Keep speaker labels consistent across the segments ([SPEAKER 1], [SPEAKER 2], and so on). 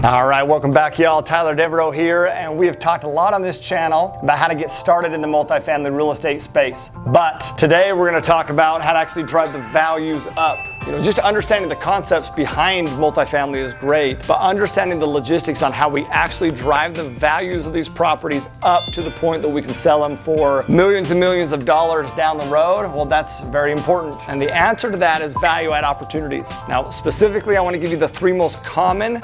[SPEAKER 1] All right, welcome back, y'all. Tyler Devereaux here, and we have talked a lot on this channel about how to get started in the multifamily real estate space. But today we're going to talk about how to actually drive the values up. Just understanding the concepts behind multifamily is great, but understanding the logistics on how we actually drive the values of these properties up to the point that we can sell them for millions and millions of dollars down the road, well, that's very important. And the answer to that is value add opportunities. Now, specifically, I want to give you the three most common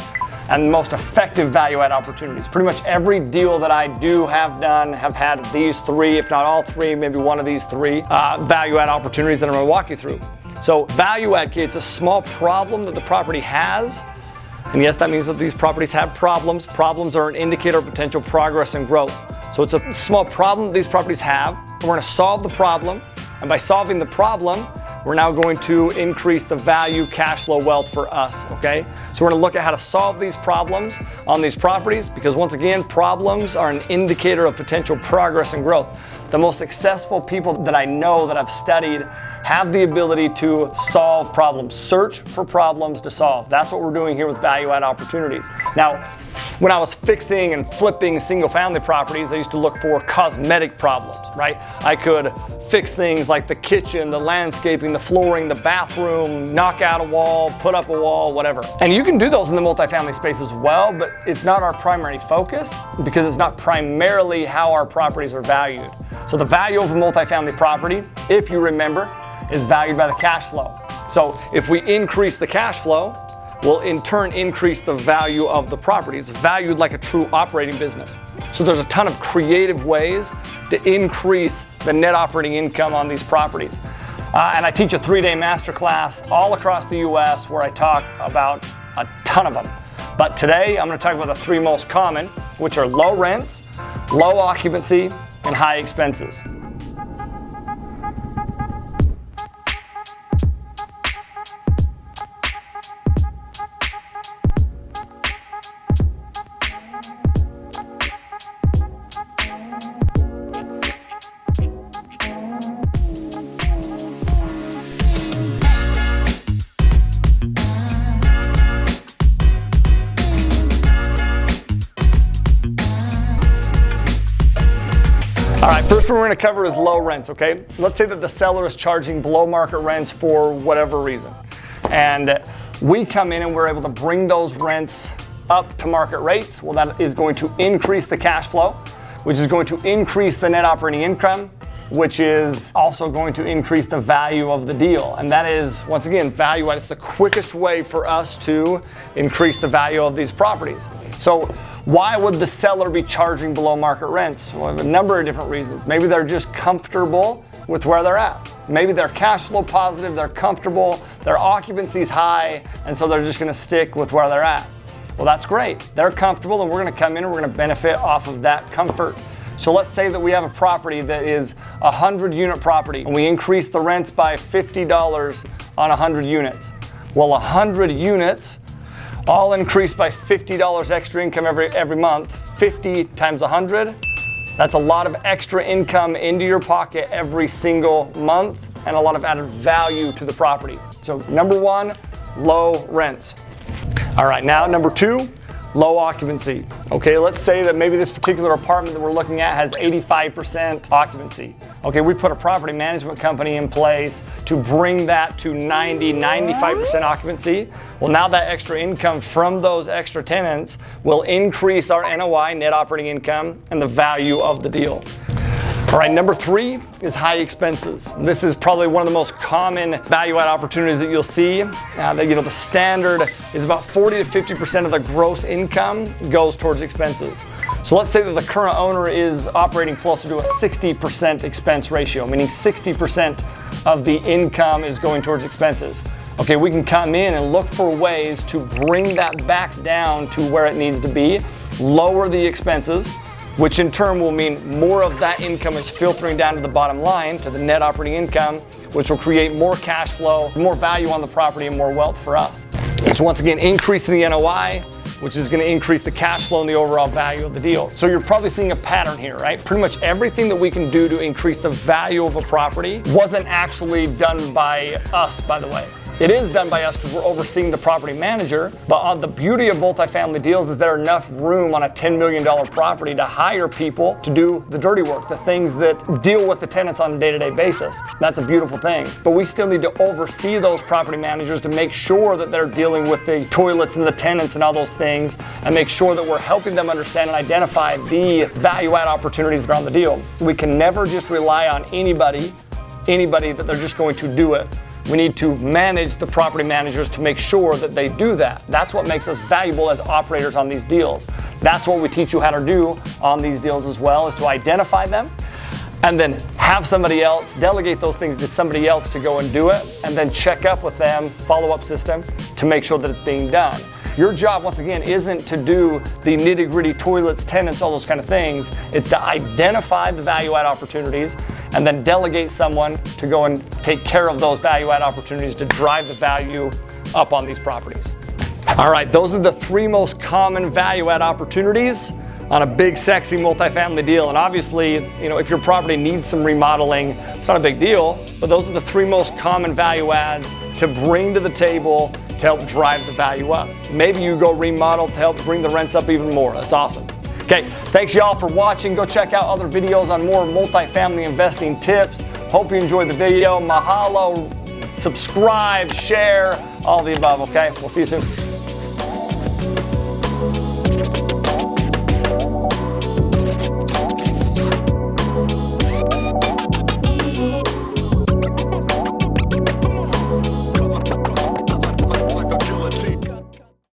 [SPEAKER 1] and most effective value add opportunities. Pretty much every deal that I have had these three, if not all three, maybe one of these three value add opportunities that I'm going to walk you through. So value add, it's a small problem that the property has. And yes, that means that these properties have problems. Problems are an indicator of potential progress and growth. So it's a small problem that these properties have. We're going to solve the problem. And by solving the problem, we're now going to increase the value, cash flow, wealth for us, okay? So we're gonna look at how to solve these problems on these properties because once again, problems are an indicator of potential progress and growth. The most successful people that I know that I've studied have the ability to solve problems, search for problems to solve. That's what we're doing here with value add opportunities. Now, when I was fixing and flipping single family properties, I used to look for cosmetic problems, right? I could fix things like the kitchen, the landscaping, the flooring, the bathroom, knock out a wall, put up a wall, whatever. And you can do those in the multifamily space as well, but it's not our primary focus because it's not primarily how our properties are valued. So the value of a multifamily property, if you remember, is valued by the cash flow. So if we increase the cash flow, we'll in turn increase the value of the property. It's valued like a true operating business. So there's a ton of creative ways to increase the net operating income on these properties. And I teach a 3-day masterclass all across the US where I talk about a ton of them. But today I'm going to talk about the three most common, which are low rents, low occupancy, and high expenses. All right, first one we're going to cover is low rents, okay? Let's say that the seller is charging below market rents for whatever reason. And we come in and we're able to bring those rents up to market rates. Well, that is going to increase the cash flow, which is going to increase the net operating income, which is also going to increase the value of the deal. And that is, once again, value add. It's the quickest way for us to increase the value of these properties. So why would the seller be charging below market rents? Well, a number of different reasons. Maybe they're just comfortable with where they're at. Maybe they're cash flow positive, they're comfortable, their occupancy is high, and so they're just gonna stick with where they're at. Well, that's great. They're comfortable and we're gonna come in and we're gonna benefit off of that comfort. So let's say that we have a property that is a 100-unit property and we increase the rents by $50 on 100 units. Well, 100 units all increased by $50 extra income every month. 50 times 100, that's a lot of extra income into your pocket every single month and a lot of added value to the property. So number one, low rents. All right, now number two, low occupancy. Okay, let's say that maybe this particular apartment that we're looking at has 85% occupancy. Okay, we put a property management company in place to bring that to 90, 95% occupancy. Well, now that extra income from those extra tenants will increase our NOI, net operating income, and the value of the deal. All right, number three is high expenses. This is probably one of the most common value add opportunities that you'll see. The standard is about 40 to 50% of the gross income goes towards expenses. So let's say that the current owner is operating closer to a 60% expense ratio, meaning 60% of the income is going towards expenses. Okay, we can come in and look for ways to bring that back down to where it needs to be, lower the expenses, which in turn will mean more of that income is filtering down to the bottom line, to the net operating income, which will create more cash flow, more value on the property, and more wealth for us. So once again, increasing the NOI, which is going to increase the cash flow and the overall value of the deal. So you're probably seeing a pattern here, right? Pretty much everything that we can do to increase the value of a property wasn't actually done by us, by the way. It is done by us because we're overseeing the property manager, but the beauty of multifamily deals is there enough room on a $10 million property to hire people to do the dirty work, the things that deal with the tenants on a day-to-day basis. That's a beautiful thing. But we still need to oversee those property managers to make sure that they're dealing with the toilets and the tenants and all those things, and make sure that we're helping them understand and identify the value-add opportunities that are on the deal. We can never just rely on anybody that they're just going to do it. We need to manage the property managers to make sure that they do that. That's what makes us valuable as operators on these deals. That's what we teach you how to do on these deals as well, is to identify them and then have somebody else delegate those things to somebody else to go and do it, and then check up with them, follow-up system to make sure that it's being done. Your job, once again, isn't to do the nitty-gritty toilets, tenants, all those kind of things. It's to identify the value-add opportunities and then delegate someone to go and take care of those value-add opportunities to drive the value up on these properties. All right, those are the 3 most common value-add opportunities on a big, sexy multifamily deal. And obviously, if your property needs some remodeling, it's not a big deal, but those are the 3 most common value adds to bring to the table to help drive the value up. Maybe you go remodel to help bring the rents up even more. That's awesome. Okay, thanks y'all for watching. Go check out other videos on more multifamily investing tips. Hope you enjoyed the video. Mahalo, subscribe, share, all the above, okay? We'll see you soon.